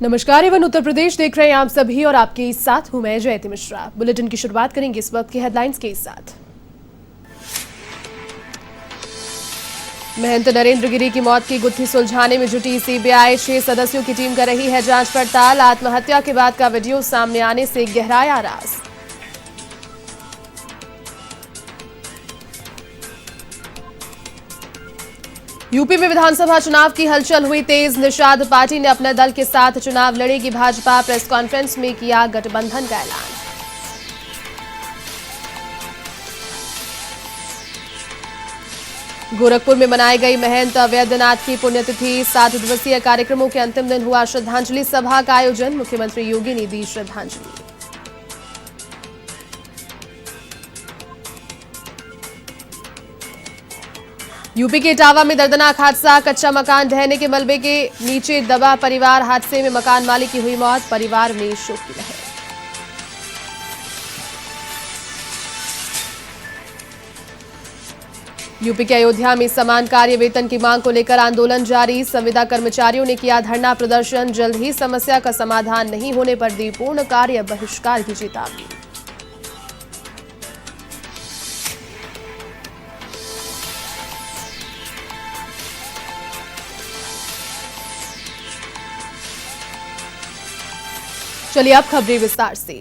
नमस्कार, एवं उत्तर प्रदेश देख रहे हैं आप सभी और आपके साथ हूं मैं जयती मिश्रा। बुलेटिन की शुरुआत करेंगे इस वक्त की हेडलाइंस के साथ। महंत नरेंद्र गिरी की मौत की गुत्थी सुलझाने में जुटी सीबीआई 6 सदस्यों की टीम कर रही है जांच पड़ताल। आत्महत्या के बाद का वीडियो सामने आने से गहराया राज। यूपी में विधानसभा चुनाव की हलचल हुई तेज। निषाद पार्टी ने अपने दल के साथ चुनाव लड़ेगी। भाजपा प्रेस कॉन्फ्रेंस में किया गठबंधन का ऐलान। गोरखपुर में मनाई गई महंत वैद्यनाथ की पुण्यतिथि। 7 दिवसीय कार्यक्रमों के अंतिम दिन हुआ श्रद्धांजलि सभा का आयोजन। मुख्यमंत्री योगी ने दी श्रद्धांजलि। यूपी के इटावा में दर्दनाक हादसा। कच्चा मकान ढहने के मलबे के नीचे दबा परिवार। हादसे में मकान मालिक की हुई मौत। परिवार में शोक की लहर। यूपी के अयोध्या में समान कार्य वेतन की मांग को लेकर आंदोलन जारी। संविदा कर्मचारियों ने किया धरना प्रदर्शन। जल्द ही समस्या का समाधान नहीं होने पर दी पूर्ण कार्य बहिष्कार की चेतावनी। चलिए अब खबरें विस्तार से।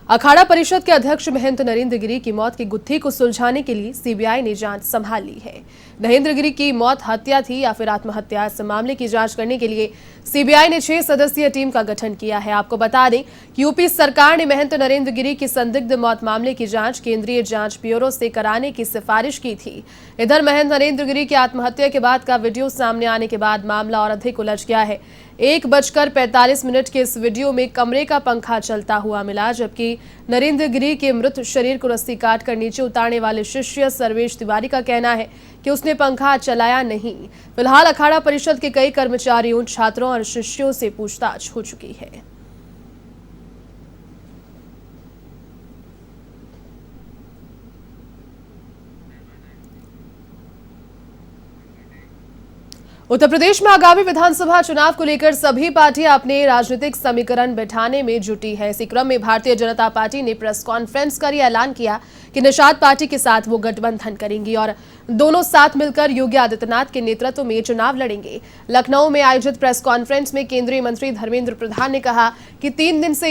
अखाड़ा परिषद के अध्यक्ष महंत नरेंद्र गिरी की मौत की गुत्थी को सुलझाने के लिए सीबीआई ने जांच संभाल ली है। नरेंद्र गिरी की मौत हत्या थी या फिर आत्महत्या, इस मामले की जांच करने के लिए सीबीआई ने 6 सदस्यीय टीम का गठन किया है। आपको बता दें कि यूपी सरकार ने महंत नरेंद्र गिरी की संदिग्ध मौत मामले की जांच केंद्रीय जांच ब्यूरो से कराने की सिफारिश की थी। इधर महंत नरेंद्र गिरी की आत्महत्या के बाद का वीडियो सामने आने के बाद मामला और अधिक उलझ गया है। 1:45 के इस वीडियो में कमरे का पंखा चलता हुआ मिला, जबकि नरेंद्र गिरी के मृत शरीर को रस्सी काटकर नीचे उतारने वाले शिष्य सर्वेश तिवारी का कहना है कि उसने पंखा चलाया नहीं। फिलहाल अखाड़ा परिषद के कई कर्मचारियों, छात्रों और शिष्यों से पूछताछ हो चुकी है। उत्तर प्रदेश में आगामी विधानसभा चुनाव को लेकर सभी पार्टियां अपने राजनीतिक समीकरण बैठाने में जुटी है। इसी क्रम में भारतीय जनता पार्टी ने प्रेस कॉन्फ्रेंस कर ऐलान किया कि निषाद पार्टी के साथ वो गठबंधन करेंगी और दोनों साथ मिलकर योगी आदित्यनाथ के नेतृत्व में चुनाव लड़ेंगे। लखनऊ में आयोजित प्रेस कॉन्फ्रेंस में केंद्रीय मंत्री धर्मेंद्र प्रधान ने कहा कि 3 दिन से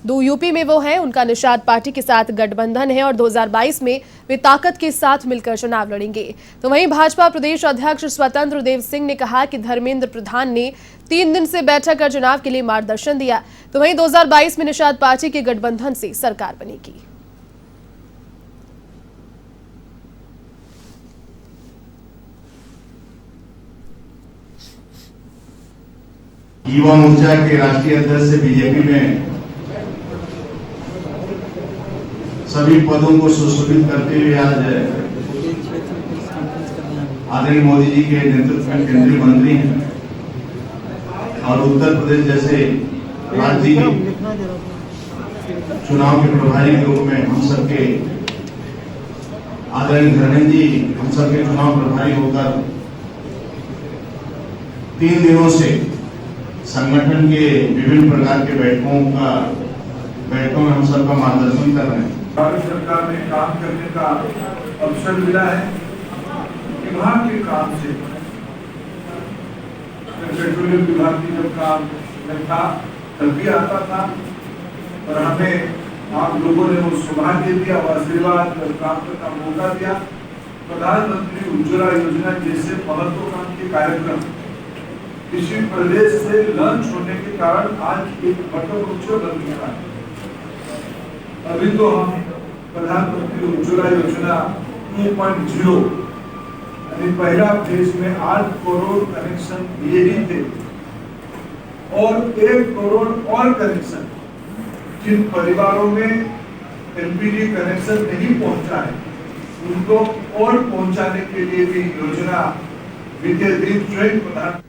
यूपी में वो हैं, उनका निषाद पार्टी के साथ गठबंधन है और 2022 में वे ताकत के साथ मिलकर चुनाव लड़ेंगे। तो वहीं भाजपा प्रदेश अध्यक्ष स्वतंत्र देव सिंह ने कहा कि धर्मेंद्र प्रधान ने 3 दिन से बैठक कर चुनाव के लिए मार्गदर्शन दिया। तो वहीं 2022 में निषाद पार्टी के गठबंधन से सरकार बनेगी। युवा मोर्चा के राष्ट्रीय अध्यक्ष से बीजेपी में सभी पदों को सुशोभित करते हुए आज आदरणीय मोदी जी के नेतृत्व में केंद्रीय मंत्री हैं और उत्तर प्रदेश जैसे राज्य के चुनाव के प्रभारी के रूप में हम सबके आदरणीय धर्मेंद्र जी हम सबके चुनाव प्रभारी होकर 3 दिनों से संगठन के विभिन्न प्रकार के बैठकों में हम सबका मार्गदर्शन कर रहे हैं। भारत सरकार में काम करने का अवसर मिला है। विभाग के काम से पेट्रोलियम विभाग की जब काम था तब भी आता था और हमें आप लोगों ने वो सौभाग्य दिया और आशीर्वाद और प्राप्त का मौका दिया। प्रधानमंत्री उज्ज्वला योजना जैसे महत्वाकांक्षी कार्यक्रम किसी प्रदेश से लॉन्च होने के कारण आज एक वटवृक्ष बन गया है। अभी तो हम प्रधानमंत्री उज्ज्वला योजना 2.0 यानी पहला फेज में 8 करोड़ कनेक्शन दिए ही थे और 1 करोड़ और कनेक्शन जिन परिवारों में एलपीजी कनेक्शन नहीं पहुंचा है उनको और पहुंचाने के लिए भी योजना बीते दिन स्वयं प्रधान।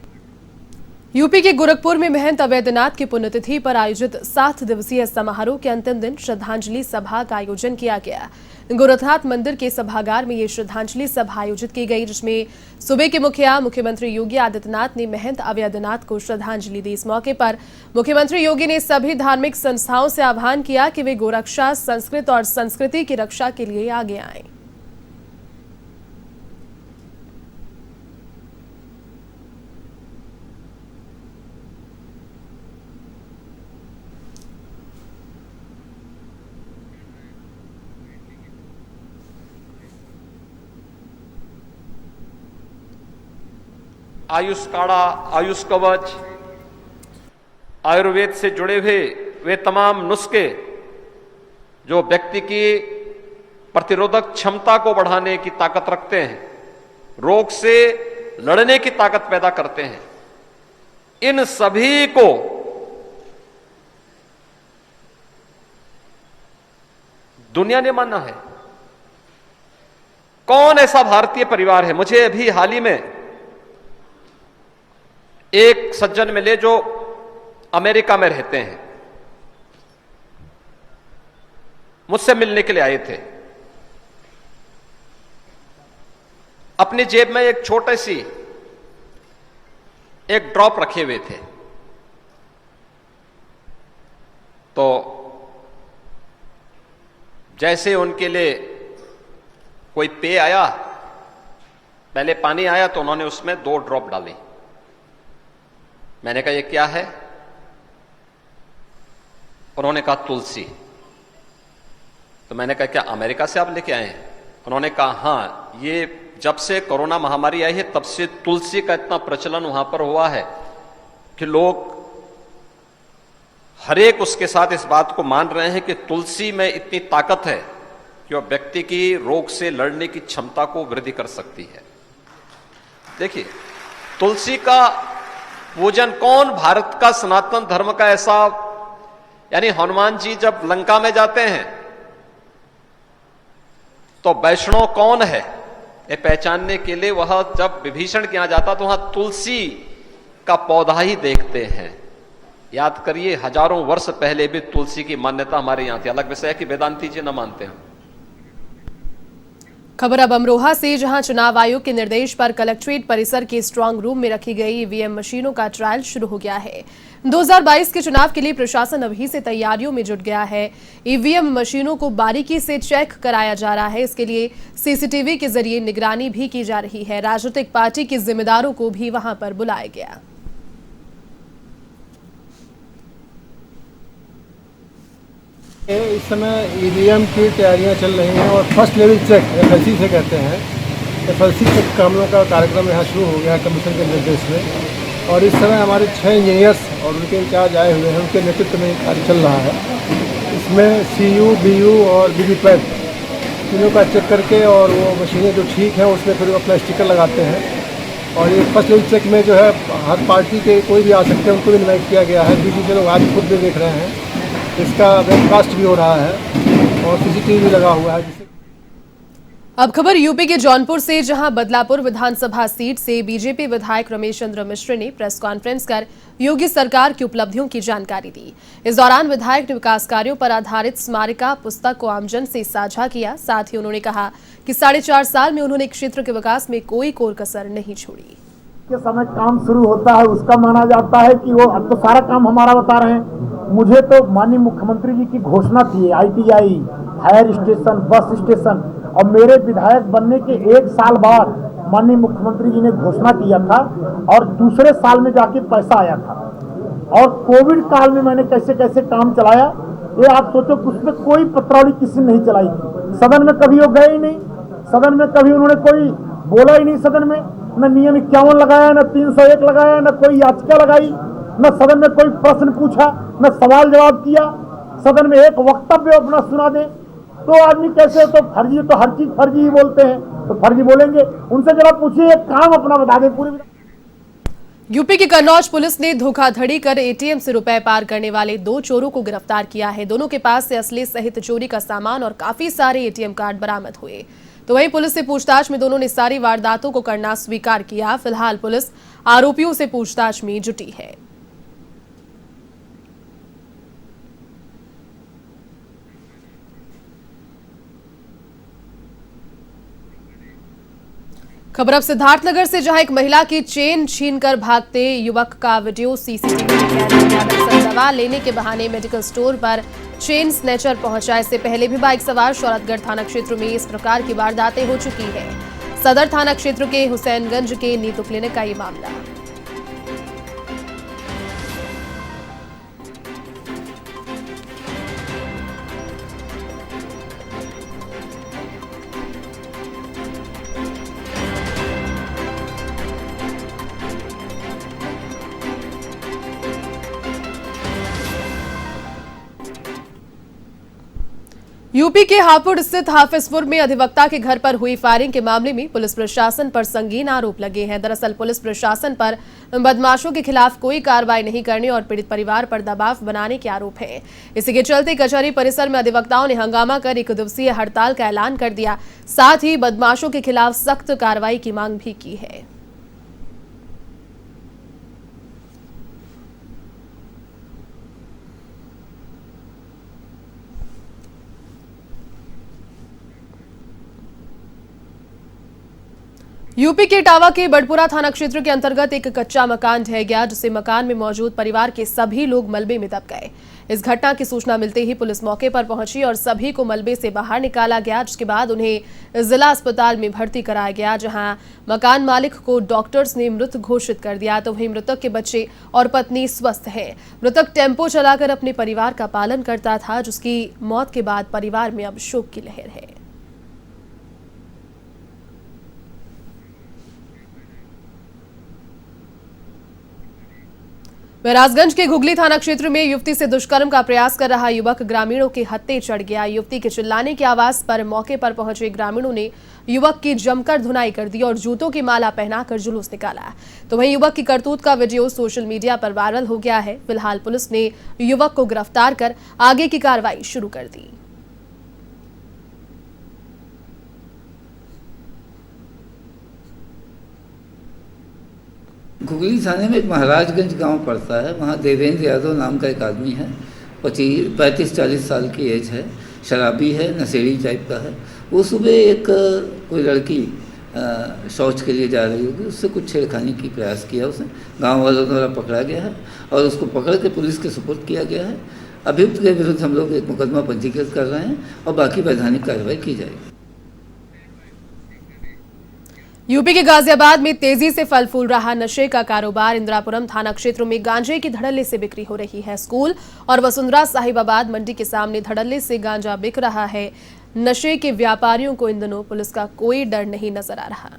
यूपी के गोरखपुर में महंत अवैधनाथ की पुण्यतिथि पर आयोजित 7 दिवसीय समारोह के अंतिम दिन श्रद्धांजलि सभा का आयोजन किया गया। गोरखनाथ मंदिर के सभागार में ये श्रद्धांजलि सभा आयोजित की गई, जिसमें सूबे के मुखिया मुख्यमंत्री योगी आदित्यनाथ ने महंत अवैधनाथ को श्रद्धांजलि दी। इस मौके पर मुख्यमंत्री योगी ने सभी धार्मिक संस्थाओं से आह्वान किया कि वे गोरक्षा, संस्कृत और संस्कृति की रक्षा के लिए आगे आएं। आयुष काढ़ा, आयुष कवच, आयुर्वेद से जुड़े हुए वे तमाम नुस्खे जो व्यक्ति की प्रतिरोधक क्षमता को बढ़ाने की ताकत रखते हैं, रोग से लड़ने की ताकत पैदा करते हैं, इन सभी को दुनिया ने माना है। कौन ऐसा भारतीय परिवार है? मुझे अभी हाल ही में एक सज्जन मिले जो अमेरिका में रहते हैं, मुझसे मिलने के लिए आए थे। अपनी जेब में एक छोटी सी एक ड्रॉप रखे हुए थे। तो जैसे उनके लिए कोई पेय आया, पहले पानी आया तो उन्होंने उसमें 2 ड्रॉप डाली। मैंने कहा ये क्या है? उन्होंने कहा तुलसी। तो मैंने कहा क्या अमेरिका से आप लेके आए हैं? उन्होंने कहा हां, ये जब से कोरोना महामारी आई है तब से तुलसी का इतना प्रचलन वहां पर हुआ है कि लोग हर एक उसके साथ इस बात को मान रहे हैं कि तुलसी में इतनी ताकत है कि वह व्यक्ति की रोग से लड़ने की क्षमता को वृद्धि कर सकती है। देखिए, तुलसी का पूजन कौन, भारत का सनातन धर्म का ऐसा, यानी हनुमान जी जब लंका में जाते हैं तो वैष्णव कौन है ये पहचानने के लिए वह जब विभीषण के यहां जाता तो वहां तुलसी का पौधा ही देखते हैं। याद करिए, हजारों वर्ष पहले भी तुलसी की मान्यता हमारे यहां थी। अलग विषय है कि वेदांती जी न मानते हैं। खबर अब अमरोहा से, जहां चुनाव आयोग के निर्देश पर कलेक्ट्रेट परिसर के स्ट्रांग रूम में रखी गई ईवीएम मशीनों का ट्रायल शुरू हो गया है। 2022 के चुनाव के लिए प्रशासन अभी से तैयारियों में जुट गया है। ईवीएम मशीनों को बारीकी से चेक कराया जा रहा है। इसके लिए सीसीटीवी के जरिए निगरानी भी की जा रही है। राजनीतिक पार्टी के जिम्मेदारों को भी वहां पर बुलाया गया। इस समय ईवीएम की तैयारियां चल रही हैं और फर्स्ट लेवल चेक FLC से कहते हैं। FLC चेक का हम लोग का कार्यक्रम यहाँ शुरू हो गया है कमीशन के निर्देश में। और इस समय हमारे 6 इंजीनियर्स और उनके इंचार्ज आए हुए हैं, उनके नेतृत्व में कार्य चल रहा है। इसमें CU, BU और VVPAT तीनों का चेक करके और वो मशीनें जो ठीक हैं उसमें फिर अपना स्टिकर लगाते हैं। और ये फर्स्ट लेवल चेक में जो है हर पार्टी के कोई भी आ सकते हैं, उनको भी इन्वाइट किया गया है। बीच से लोग आज खुद भी देख रहे हैं। इसका वेबकास्ट भी हो रहा है और CCTV भी लगा हुआ है। अब खबर यूपी के जौनपुर से, जहां बदलापुर विधानसभा सीट से बीजेपी विधायक रमेश चंद्र मिश्र ने प्रेस कॉन्फ्रेंस कर योगी सरकार की उपलब्धियों की जानकारी दी। इस दौरान विधायक ने विकास कार्यों पर आधारित स्मारिका पुस्तक को आमजन से साझा किया। साथ ही उन्होंने कहा कि 4.5 साल में उन्होंने क्षेत्र के विकास में कोई कोर कसर नहीं छोड़ी। के समय काम शुरू होता है उसका माना जाता है कि वो अब तो सारा काम हमारा बता रहे हैं। मुझे तो माननीय मुख्यमंत्री जी की घोषणा थी ITI, हायर स्टेशन, बस स्टेशन, और मेरे विधायक बनने के 1 साल बाद माननीय मुख्यमंत्री जी ने घोषणा किया था और दूसरे साल में जाके पैसा आया था। और कोविड काल में मैंने कैसे कैसे काम चलाया, ये आप सोचो कि उसमें कोई पत्रौली किसी ने नहीं चलाई थी। सदन में कभी वो गए ही नहीं, सदन में कभी उन्होंने कोई बोला ही नहीं। सदन में न नियम 51 लगाया, न 301 लगाया, न कोई याचिका लगाई, न सदन में कोई प्रश्न पूछा, न सवाल जवाब किया। सदन में एक वक्तव्य अपना सुना दे तो आदमी कैसे, तो फर्जी, तो हर चीज फर्जी ही बोलते हैं, तो फर्जी बोलेंगे। उनसे जरा पूछिए, एक काम अपना बता दें पूरी। यूपी की कन्नौज पुलिस ने धोखाधड़ी कर ATM से रुपए पार करने वाले 2 चोरों को गिरफ्तार किया है। दोनों के पास से असली सहित चोरी का सामान और काफी सारे ATM कार्ड बरामद हुए। तो वहीं पुलिस से पूछताछ में दोनों ने सारी वारदातों को करना स्वीकार किया। फिलहाल पुलिस आरोपियों से पूछताछ में जुटी है। खबर अब सिद्धार्थनगर से, जहां एक महिला की चेन छीनकर भागते युवक का वीडियो सीसीटीवी में कैद हो गया। दरअसल दवा लेने के बहाने मेडिकल स्टोर पर चेन स्नैचर पहुंचा। इससे पहले भी बाइक सवार शौरतगढ़ थाना क्षेत्र में इस प्रकार की वारदातें हो चुकी है। सदर थाना क्षेत्र के हुसैनगंज के नीतू क्लिनिक का ये मामला। यूपी के हापुड़ स्थित हाफिजपुर में अधिवक्ता के घर पर हुई फायरिंग के मामले में पुलिस प्रशासन पर संगीन आरोप लगे हैं। दरअसल पुलिस प्रशासन पर बदमाशों के खिलाफ कोई कार्रवाई नहीं करने और पीड़ित परिवार पर दबाव बनाने के आरोप हैं। इसी के चलते कचहरी परिसर में अधिवक्ताओं ने हंगामा कर 1 दिवसीय हड़ताल का ऐलान कर दिया। साथ ही बदमाशों के खिलाफ सख्त कार्रवाई की मांग भी की है। यूपी के इटावा के बड़पुरा थाना क्षेत्र के अंतर्गत एक कच्चा मकान ढह गया, जिससे मकान में मौजूद परिवार के सभी लोग मलबे में दब गए। इस घटना की सूचना मिलते ही पुलिस मौके पर पहुंची और सभी को मलबे से बाहर निकाला गया, जिसके बाद उन्हें जिला अस्पताल में भर्ती कराया गया, जहां मकान मालिक को डॉक्टर्स ने मृत घोषित कर दिया। तो वहीं मृतक के बच्चे और पत्नी स्वस्थ हैं। मृतक टेम्पो चलाकर अपने परिवार का पालन करता था, जिसकी मौत के बाद परिवार में अब शोक की लहर है। महराजगंज के घुगली थाना क्षेत्र में युवती से दुष्कर्म का प्रयास कर रहा युवक ग्रामीणों के हत्थे चढ़ गया। युवती के चिल्लाने की आवाज पर मौके पर पहुंचे ग्रामीणों ने युवक की जमकर धुनाई कर दी और जूतों की माला पहनाकर जुलूस निकाला। तो वहीं युवक की करतूत का वीडियो सोशल मीडिया पर वायरल हो गया है। फिलहाल पुलिस ने युवक को गिरफ्तार कर आगे की कार्रवाई शुरू कर दी। घुगली थाने में एक महाराजगंज गांव पड़ता है। वहाँ देवेंद्र यादव नाम का एक आदमी है, 35-40 साल की एज है, शराबी है, नशेड़ी टाइप का है। वो सुबह एक कोई लड़की शौच के लिए जा रही होगी, उससे कुछ छेड़खानी की प्रयास किया उसने। गांव वालों द्वारा पकड़ा गया है और उसको पकड़ के पुलिस के सुपुर्द किया गया है। अभियुक्त के विरुद्ध हम लोग एक मुकदमा पंजीकृत कर रहे हैं और बाकी वैधानिक कार्रवाई की जाएगी। यूपी के गाजियाबाद में तेजी से फल फूल रहा नशे का कारोबार। इंदिरापुरम थाना क्षेत्र में गांजे की धड़ल्ले से बिक्री हो रही है। स्कूल और वसुंधरा साहिबाबाद मंडी के सामने धड़ल्ले से गांजा बिक रहा है। नशे के व्यापारियों को इन दिनों पुलिस का कोई डर नहीं नजर आ रहा।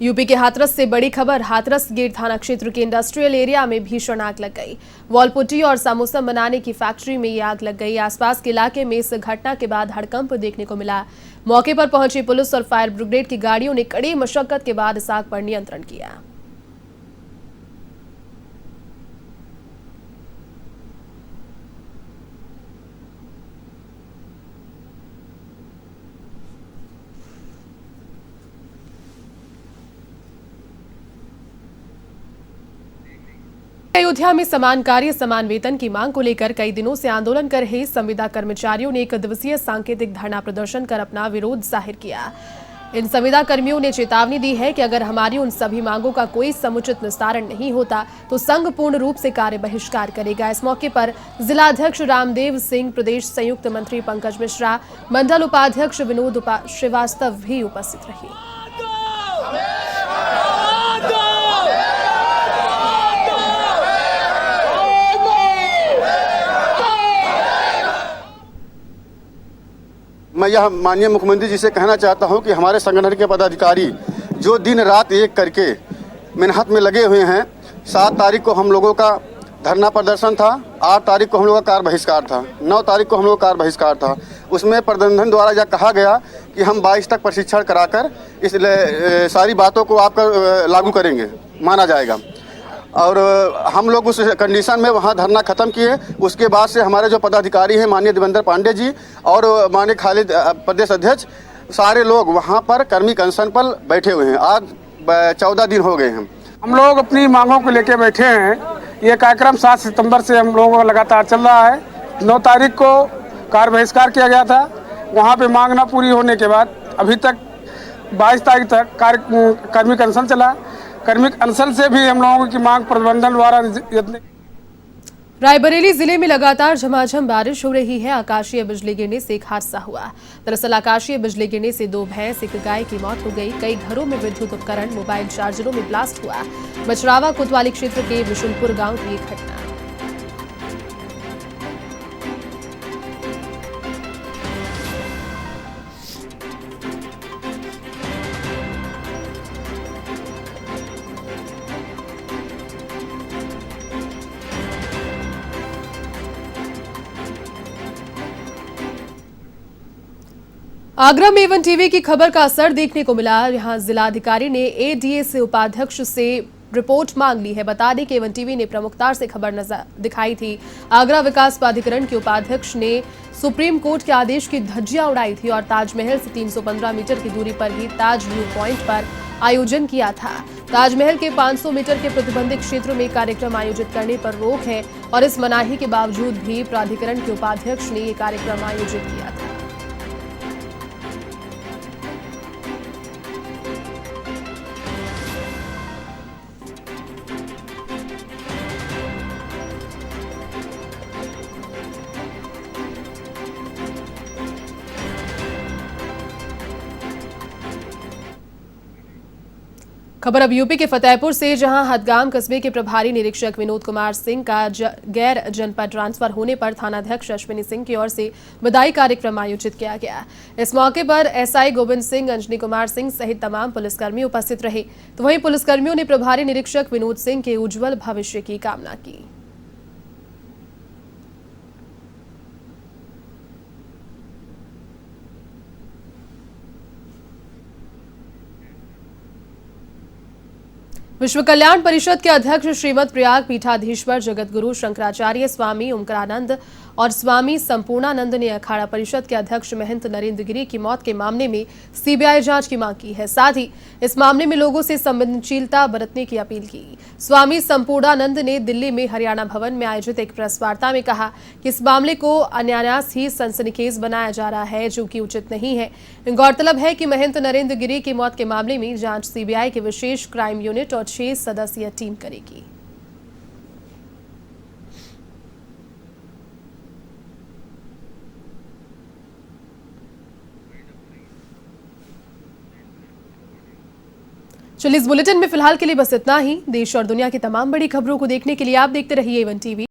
यूपी के हाथरस से बड़ी खबर। हाथरस गेट थाना क्षेत्र के इंडस्ट्रियल एरिया में भीषण आग लग गई। वॉलपुट्टी और समोसा बनाने की फैक्ट्री में ये आग लग गई। आसपास के इलाके में इस घटना के बाद हड़कंप देखने को मिला। मौके पर पहुंची पुलिस और फायर ब्रिगेड की गाड़ियों ने कड़ी मशक्कत के बाद इस आग पर नियंत्रण किया। अयोध्या में समान कार्य समान वेतन की मांग को लेकर कई दिनों से आंदोलन कर रहे संविदा कर्मचारियों ने 1 दिवसीय सांकेतिक धरना प्रदर्शन कर अपना विरोध जाहिर किया। इन संविदा कर्मियों ने चेतावनी दी है कि अगर हमारी उन सभी मांगों का कोई समुचित निस्तारण नहीं होता तो संघ पूर्ण रूप से कार्य बहिष्कार करेगा। इस मौके पर जिलाध्यक्ष रामदेव सिंह, प्रदेश संयुक्त मंत्री पंकज मिश्रा, मंडल उपाध्यक्ष विनोद श्रीवास्तव भी उपस्थित रहे। मैं यह माननीय मुख्यमंत्री जी से कहना चाहता हूं कि हमारे संगठन के पदाधिकारी जो दिन रात एक करके मेहनत में लगे हुए हैं। 7 तारीख को हम लोगों का धरना प्रदर्शन था, 8 तारीख को हम लोगों का कार्य बहिष्कार था, 9 तारीख को हम लोगों का कार्य बहिष्कार था। उसमें प्रबंधन द्वारा यह कहा गया कि हम 22 तक प्रशिक्षण कराकर इस सारी बातों को आपका लागू करेंगे, माना जाएगा। और हम लोग उस कंडीशन में वहाँ धरना ख़त्म किए। उसके बाद से हमारे जो पदाधिकारी हैं माननीय देवेंद्र पांडे जी और माननीय खालिद प्रदेश अध्यक्ष, सारे लोग वहाँ पर कर्मी अनशन पर बैठे हुए हैं। आज 14 दिन हो गए हैं। हम लोग अपनी मांगों को लेकर बैठे हैं। ये कार्यक्रम 7 सितंबर से हम लोगों का लगातार चल रहा है। 9 तारीख को कार्य बहिष्कार किया गया था। वहाँ पे मांग न पूरी होने के बाद अभी तक 22 तारीख तक कार्मिक अनशन चला। कार्मिक अनशन से भी हम लोगों की मांग प्रबंधन द्वारा रायबरेली जिले में लगातार झमाझम बारिश हो रही है। आकाशीय बिजली गिरने से एक हादसा हुआ। दरअसल आकाशीय बिजली गिरने से 2 भैंस, 1 गाय की मौत हो गई। कई घरों में विद्युत उपकरण, मोबाइल चार्जरों में ब्लास्ट हुआ। बछरावा कोतवाली क्षेत्र के विशुनपुर गांव की एक घटना। आगरा में एवन टीवी की खबर का असर देखने को मिला। यहां जिलाधिकारी ने एडीए से उपाध्यक्ष से रिपोर्ट मांग ली है। बता दें कि एवन टीवी ने प्रमुखता से खबर दिखाई थी। आगरा विकास प्राधिकरण के उपाध्यक्ष ने सुप्रीम कोर्ट के आदेश की धज्जियां उड़ाई थी और ताजमहल से 315 मीटर की दूरी पर ही ताज व्यू पॉइंट पर आयोजन किया था। ताजमहल के 500 मीटर के प्रतिबंधित क्षेत्रों में कार्यक्रम आयोजित करने पर रोक है और इस मनाही के बावजूद भी प्राधिकरण के उपाध्यक्ष ने ये कार्यक्रम आयोजित किया था। खबर अब यूपी के फतेहपुर से, जहां हदगाम कस्बे के प्रभारी निरीक्षक विनोद कुमार सिंह का गैर जनपद ट्रांसफर होने पर थानाध्यक्ष अश्विनी सिंह की ओर से बधाई कार्यक्रम आयोजित किया गया। इस मौके पर एसआई गोविंद सिंह, अंजनी कुमार सिंह सहित तमाम पुलिसकर्मी उपस्थित रहे। तो वहीं पुलिसकर्मियों ने प्रभारी निरीक्षक विनोद सिंह के उज्जवल भविष्य की कामना की। विश्व कल्याण परिषद के अध्यक्ष श्रीमद प्रयाग पीठाधीश्वर जगतगुरु शंकराचार्य स्वामी ओंकारानंद और स्वामी संपूर्णानंद ने अखाड़ा परिषद के अध्यक्ष महंत नरेंद्र गिरी की मौत के मामले में सीबीआई जांच की मांग की है। साथ ही इस मामले में लोगों से संवेदनशीलता बरतने की अपील की। स्वामी संपूर्णानंद ने दिल्ली में हरियाणा भवन में आयोजित एक प्रेस वार्ता में कहा कि इस मामले को अनायास ही सनसनीखेज बनाया जा रहा है, जो कि उचित नहीं है। गौरतलब है कि महंत नरेंद्र गिरी की मौत के मामले में जांच सीबीआई की विशेष क्राइम यूनिट और 6 सदस्यीय टीम करेगी। चलिए, इस बुलेटिन में फिलहाल के लिए बस इतना ही। देश और दुनिया की तमाम बड़ी खबरों को देखने के लिए आप देखते रहिए एवन टीवी।